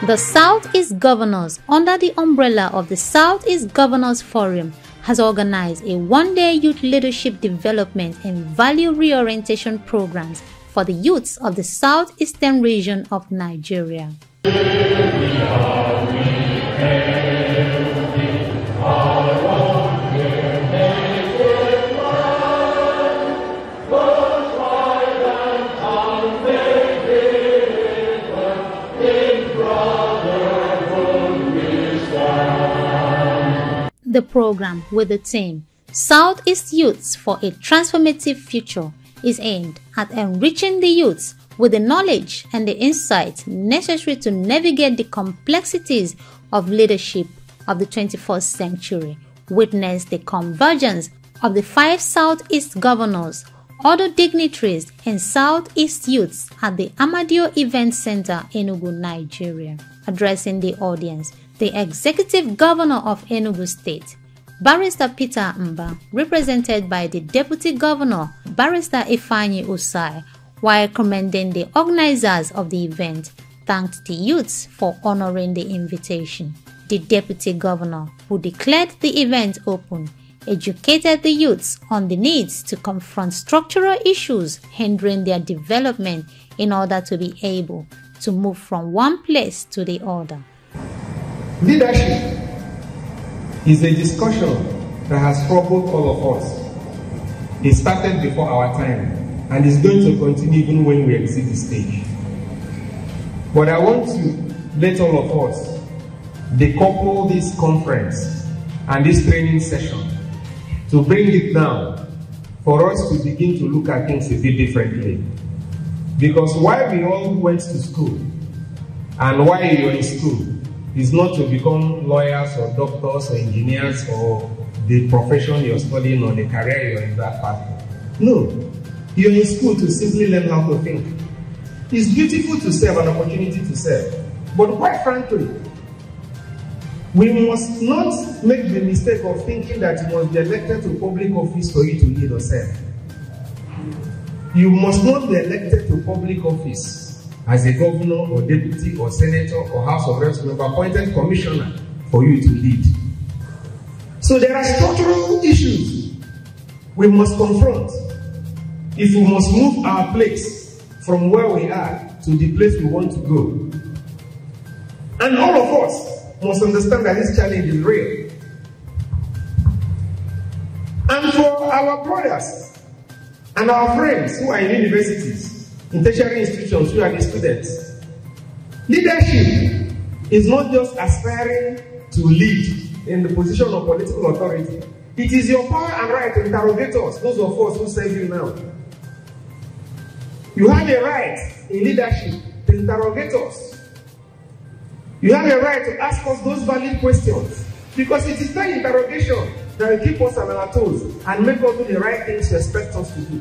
The Southeast Governors, under the umbrella of the Southeast Governors Forum, has organized a one-day youth leadership development and value reorientation programs for the youths of the southeastern region of Nigeria. The program, with the theme Southeast Youths for a Transformative Future, is aimed at enriching the youths with the knowledge and the insights necessary to navigate the complexities of leadership of the 21st century, witness the convergence of the 5 Southeast governors, other dignitaries, and Southeast youths at the Amadio Event Center, Enugu, Nigeria. Addressing the audience, the Executive Governor of Enugu State, Barrister Peter Mba, represented by the Deputy Governor, Barrister Ifeanyi Usai, while commending the organizers of the event, thanked the youths for honoring the invitation. The Deputy Governor, who declared the event open, educated the youths on the needs to confront structural issues hindering their development in order to be able to move from one place to the other. Leadership is a discussion that has troubled all of us. It started before our time and is going to continue even when we exit the stage. But I want to let all of us decouple this conference and this training session to bring it down for us to begin to look at things a bit differently. Because why we all went to school and why you're in school is not to become lawyers or doctors or engineers or the profession you're studying or the career you're in that path. No, you're in school to simply learn how to think. It's beautiful to serve, an opportunity to serve. But quite frankly, we must not make the mistake of thinking that you must be elected to public office for you to lead or serve. You must not be elected to public office as a governor or deputy or senator or House of Reps member, appointed commissioner for you to lead. So there are structural issues we must confront if we must move our place from where we are to the place we want to go. And all of us must understand that this challenge is real. And for our brothers and our friends who are in universities, in tertiary institutions, who are the students, leadership is not just aspiring to lead in the position of political authority. It is your power and right to interrogate us, those of us who serve you now. You have a right in leadership to interrogate us. You have a right to ask us those valid questions, because it is that interrogation that will keep us on our toes and make us do the right things you expect us to do.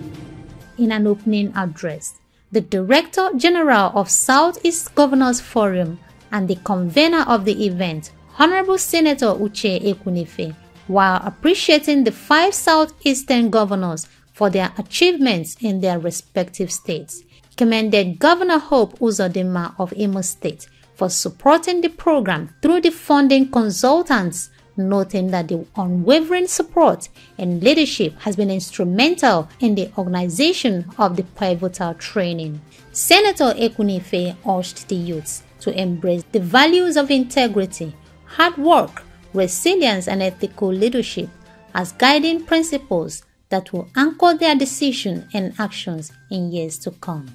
In an opening address, the Director General of Southeast Governors Forum and the convener of the event, Honorable Senator Uche Ekwunife, while appreciating the 5 Southeastern governors for their achievements in their respective states, commended Governor Hope Uzodinma of Imo State for supporting the program through the funding consultants, noting that the unwavering support and leadership has been instrumental in the organization of the pivotal training. Senator Ekwunife urged the youths to embrace the values of integrity, hard work, resilience, and ethical leadership as guiding principles that will anchor their decisions and actions in years to come.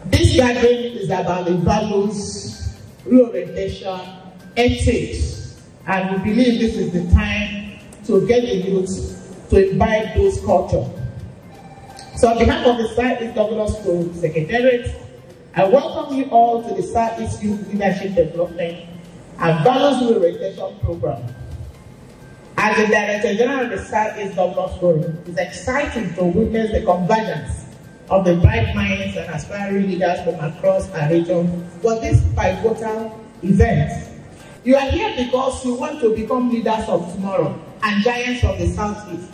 This gathering is about the values, reorientation, ethics, and we believe this is the time to get the youth to imbibe those culture. So on behalf of the Southeast Governors Forum Secretariat, I welcome you all to the Southeast Youth Leadership Development and Values Reorientation Program. As the Director General of the Southeast Governors Forum, it's exciting to witness the convergence of the bright minds and aspiring leaders from across our region for this pivotal event. You are here because you want to become leaders of tomorrow and giants of the Southeast.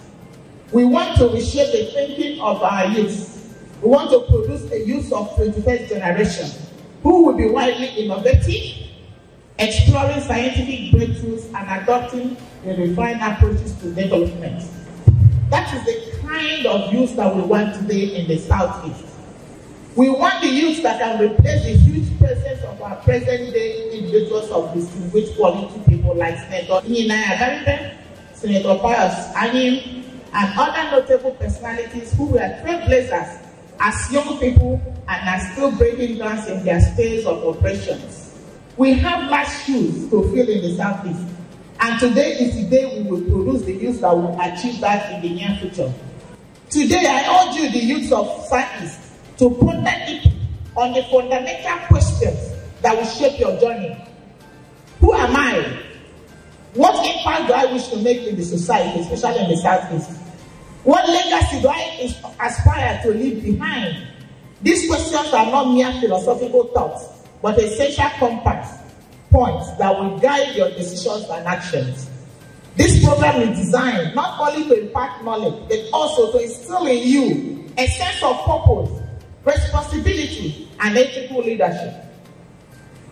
We want to reshape the thinking of our youth. We want to produce a youth of 21st generation who will be widely innovative, exploring scientific breakthroughs and adopting the refined approaches to development. That is the kind of youth that we want today in the Southeast. We want the youth that can replace the huge presence of our present-day individuals of distinguished quality people like Senator Nina Agaribe, Senator Pius Anyim, and other notable personalities who were trailblazers as young people and are still breaking grounds in their spheres of operations. We have large shoes to fill in the Southeast, and today is the day we will produce the youth that will achieve that in the near future. Today, I urge you, the youth of Southeast, to ponder deep on the fundamental questions that will shape your journey. Who am I? What impact do I wish to make in the society, especially in the Southeast? What legacy do I aspire to leave behind? These questions are not mere philosophical thoughts, but essential compass points that will guide your decisions and actions. This program is designed not only to impart knowledge, but also to instill in you a sense of purpose, responsibility, and ethical leadership.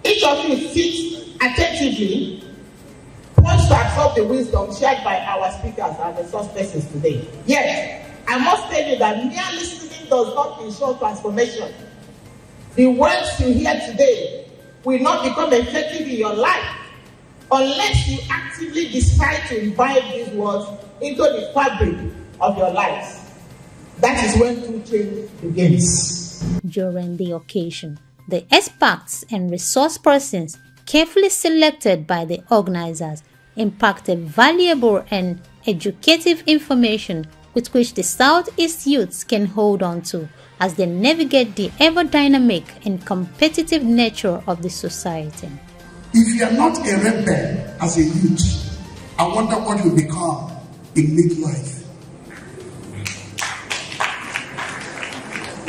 Each of you sits attentively, wants to absorb the wisdom shared by our speakers and the source persons today. Yet, I must tell you that mere listening does not ensure transformation. The words you hear today will not become effective in your life unless you actively decide to imbibe these words into the fabric of your lives. That is when true change begins. During the occasion, the experts and resource persons carefully selected by the organizers imparted valuable and educative information with which the Southeast youths can hold on to as they navigate the ever-dynamic and competitive nature of the society. If you are not a rebel as a youth, I wonder what you become in midlife.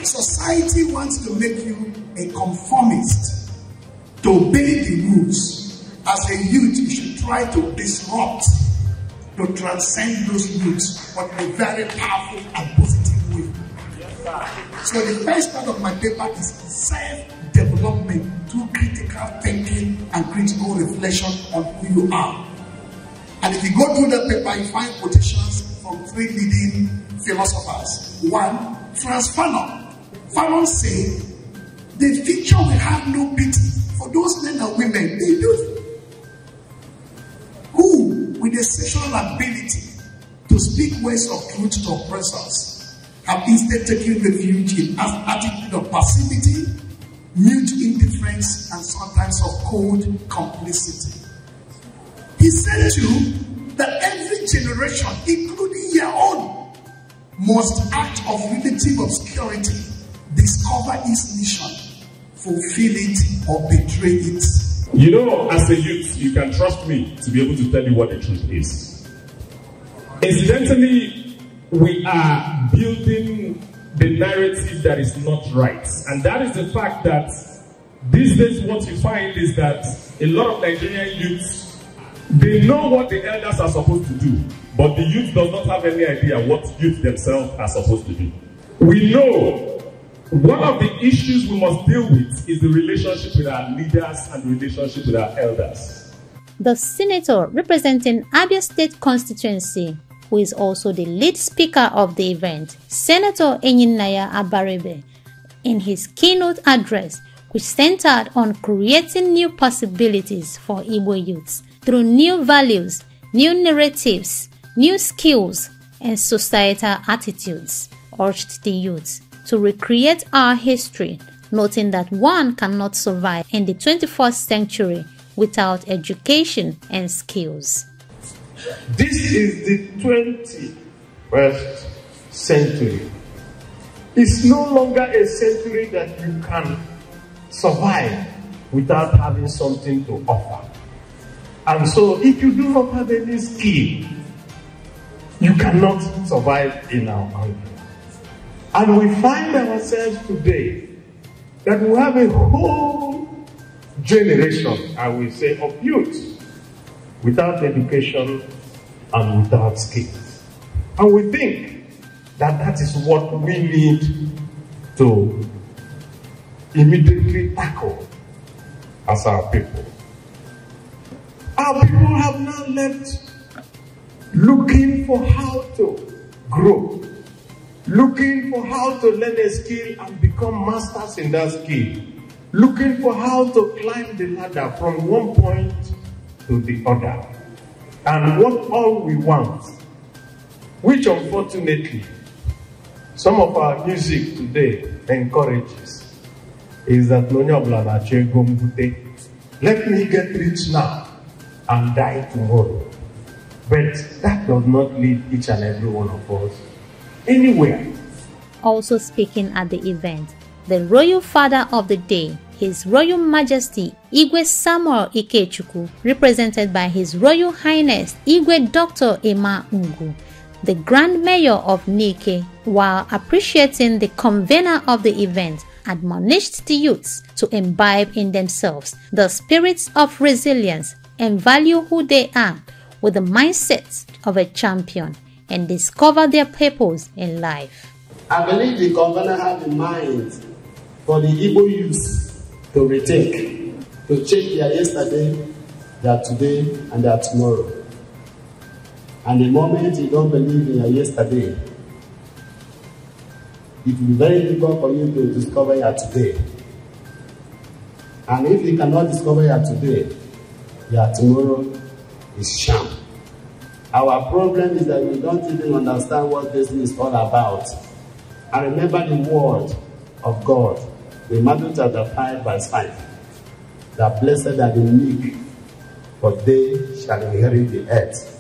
Society wants to make you a conformist, to obey the rules. As a youth, you should try to disrupt, to transcend those rules, but in a very powerful and positive way. So the first part of my paper is self-development through critical thinking and critical reflection on who you are. And if you go through the paper, you find quotations from 3 leading philosophers. 1, Frantz Fanon. Fanon said, the future will have no pity for those men and women, they do, who, with a sexual ability to speak words of truth to oppressors, have instead taken refuge in an attitude of passivity, mute indifference, and sometimes of cold complicity. He said too that every generation, including your own, must act of relative obscurity, discover its mission, fulfill it, or betray it. You know, as a youth, you can trust me to be able to tell you what the truth is. Incidentally, we are building the narrative that is not right. And that is the fact that these days what you find is that a lot of Nigerian youths, they know what the elders are supposed to do, but the youth does not have any idea what youth themselves are supposed to do. We know one of the issues we must deal with is the relationship with our leaders and the relationship with our elders. The senator representing Abia State constituency, who is also the lead speaker of the event, Senator Enyinnaya Abaribe, in his keynote address, which centered on creating new possibilities for Igbo youths through new values, new narratives, new skills, and societal attitudes, urged the youths to recreate our history, noting that one cannot survive in the 21st century without education and skills. This is the 21st century. It's no longer a century that you can survive without having something to offer. And so if you do not have any skill, you cannot survive in our country. And we find ourselves today that we have a whole generation, I will say, of youth without education and without skills. And we think that that is what we need to immediately tackle as our people. Our people have now left looking for how to grow, looking for how to learn a skill and become masters in that skill, looking for how to climb the ladder from one point to the other. And what all we want, which unfortunately some of our music today encourages, is that let me get rich now and die tomorrow. But that does not lead each and every one of us anywhere. Also speaking at the event, the Royal Father of the Day, His Royal Majesty Igwe Samuel Ikechukwu, represented by His Royal Highness Igwe Dr. Emma Ungu, the Grand Mayor of Nike, while appreciating the convener of the event, admonished the youths to imbibe in themselves the spirits of resilience and value who they are with the mindset of a champion and discover their purpose in life. I believe the convener had in mind for the Igbo youth to rethink, to change their yesterday, their today, and their tomorrow. And the moment you don't believe in your yesterday, it will be very difficult for you to discover your today. And if you cannot discover your today, your tomorrow is sham. Our problem is that we don't even understand what this is all about. I remember the word of God in Matthew chapter 5 verse 5. That blessed are the meek, for they shall inherit the earth.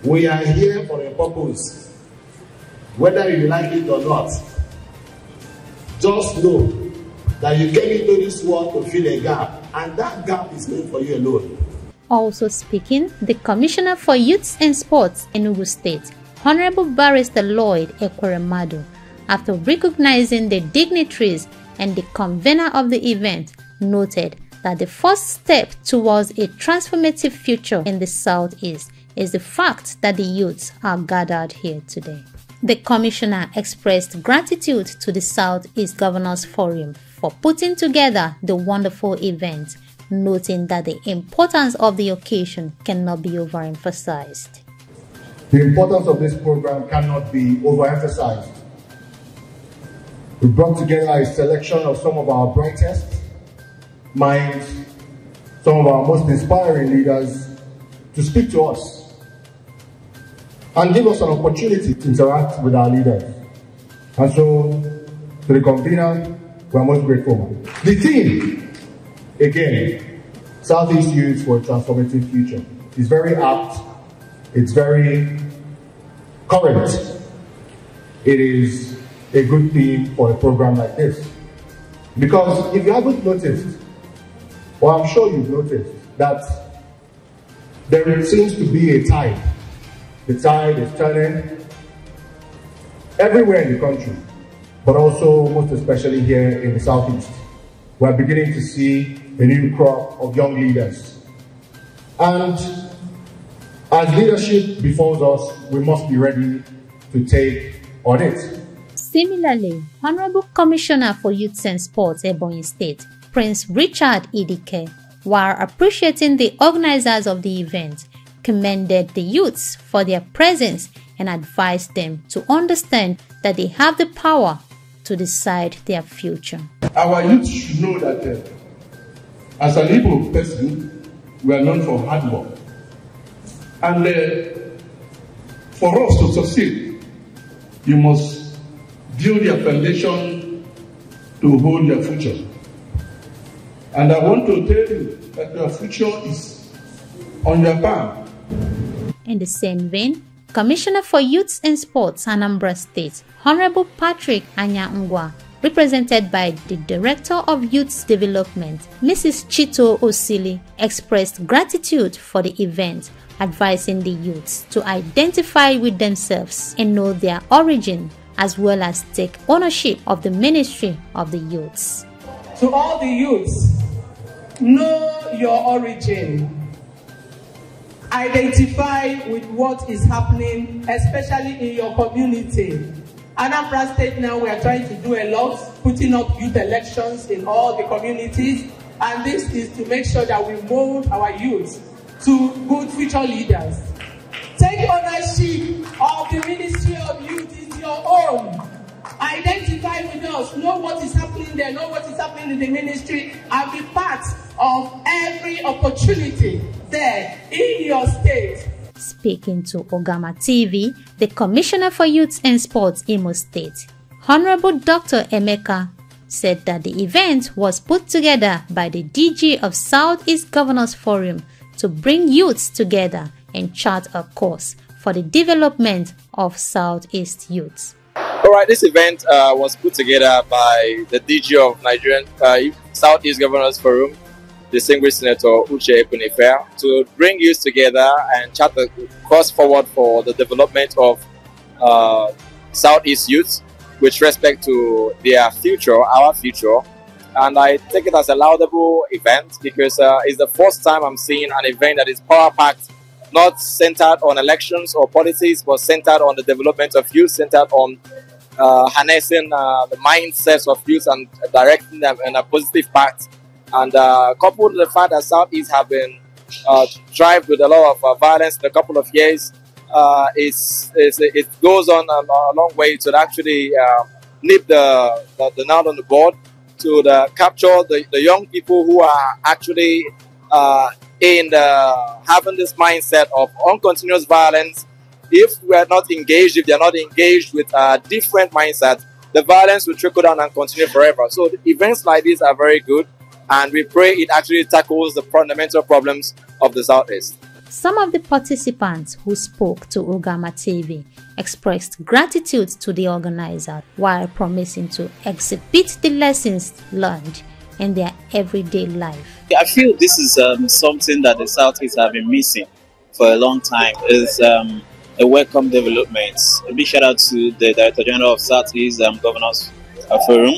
We are here for a purpose. Whether you like it or not, just know that you came into this world to fill a gap, and that gap is meant for you alone. Also speaking, the Commissioner for Youths and Sports in Enugu State, Honorable Barrister Lloyd Ekweremadu, after recognizing the dignitaries and the convener of the event, noted that the first step towards a transformative future in the Southeast is the fact that the youths are gathered here today. The Commissioner expressed gratitude to the Southeast Governors Forum for putting together the wonderful event, noting that the importance of the occasion cannot be overemphasized. The importance of this program cannot be overemphasized. We brought together a selection of some of our brightest minds, some of our most inspiring leaders to speak to us and give us an opportunity to interact with our leaders. And so, to the convener, we are most grateful. The theme, again, Southeast Youth for a Transformative Future, is very apt, it's very current. It is a good theme for a program like this. Because if you haven't noticed, or I'm sure you've noticed, that there seems to be a tide. The tide is turning everywhere in the country, but also most especially here in the Southeast. We're beginning to see a new crop of young leaders. And as leadership befalls us, we must be ready to take on it. Similarly, Honorable Commissioner for Youth and Sports, Ebonyi State, Prince Richard Idike, while appreciating the organizers of the event, commended the youths for their presence and advised them to understand that they have the power to decide their future. Our youth should know that as an Igbo person, we are known for hard work. And for us to succeed, you must build your foundation to hold your future. And I want to tell you that your future is on your palm. In the same vein, Commissioner for Youths and Sports, Anambra State, Honorable Patrick Anya-Ngwa, represented by the Director of Youth Development, Mrs. Chito Osili, expressed gratitude for the event, advising the youths to identify with themselves and know their origin, as well as take ownership of the ministry of the youths. To all the youths, know your origin. Identify with what is happening, especially in your community. Anambra State now, we are trying to do a lot, putting up youth elections in all the communities. and this is to make sure that we mold our youth to good future leaders. Take ownership of the Ministry of Youth. It's your own. Identify with us, know what is happening there, know what is happening in the ministry, and be part of every opportunity there in your state. Speaking to Ogama TV, the Commissioner for Youth and Sports Imo State, Honorable Dr. Emeka, said that the event was put together by the DG of Southeast Governors Forum to bring youths together and chart a course for the development of Southeast youths. All right, this event was put together by the DG of Nigerian Southeast Governors Forum, distinguished Senator Uche Ekwunife, to bring youth together and chart the course forward for the development of Southeast youths with respect to their future, our future. And I take it as a laudable event because it's the first time I'm seeing an event that is power-packed, not centered on elections or policies, but centered on the development of youth, centered on harnessing the mindsets of youth and directing them in a positive path. And coupled with the fact that Southeast have been thrived with a lot of violence in a couple of years, it goes on a long way to actually nip the nail on the board, to capture the young people who are actually having this mindset of uncontinuous violence. If we are not engaged, if they are not engaged with a different mindset, the violence will trickle down and continue forever. So events like this are very good, and we pray it actually tackles the fundamental problems of the Southeast. Some of the participants who spoke to Ogama TV expressed gratitude to the organizer while promising to exhibit the lessons learned in their everyday life. I feel this is something that the Southeast have been missing for a long time. It's a welcome development. A big shout out to the Director General of Southeast Governors Forum,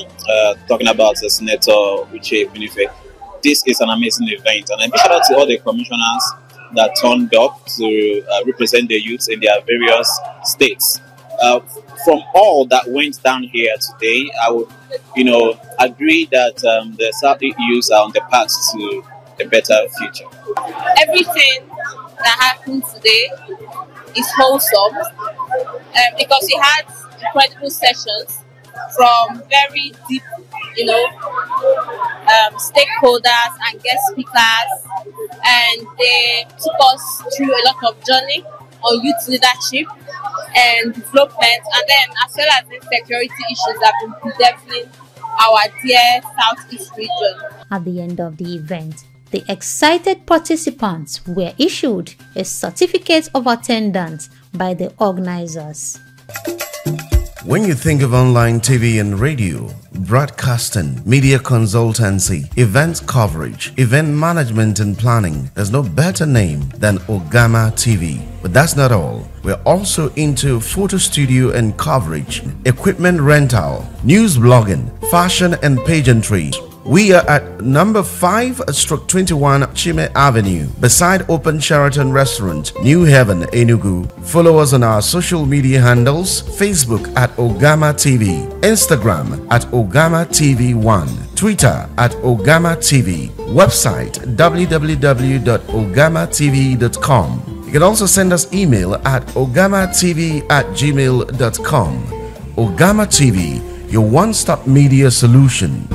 talking about Senator Uche Ekwunife. This is an amazing event, and a big shout out to all the commissioners that turned up to represent the youths in their various states. From all that went down here today, I would, agree that the Southeast youths are on the path to a better future. Everything that happened today is wholesome because we had incredible sessions from very deep, stakeholders and guest speakers, and they took us through a lot of journey on youth leadership and development, and then as well as the security issues that have been bedeviling our dear Southeast region. At the end of the event, the excited participants were issued a certificate of attendance by the organizers. When you think of online TV and radio, broadcasting, media consultancy, event coverage, event management and planning, there's no better name than Ogama TV. But that's not all. We're also into photo studio and coverage, equipment rental, news blogging, fashion and pageantry. We are at number 5/21 Chime Avenue, beside Open Sheraton Restaurant, New Haven, Enugu. Follow us on our social media handles: Facebook at Ogama TV, Instagram at Ogama TV1, Twitter at Ogama TV, website www.ogamatv.com. You can also send us email at ogamatv@gmail.com. Ogama TV, your one-stop media solution.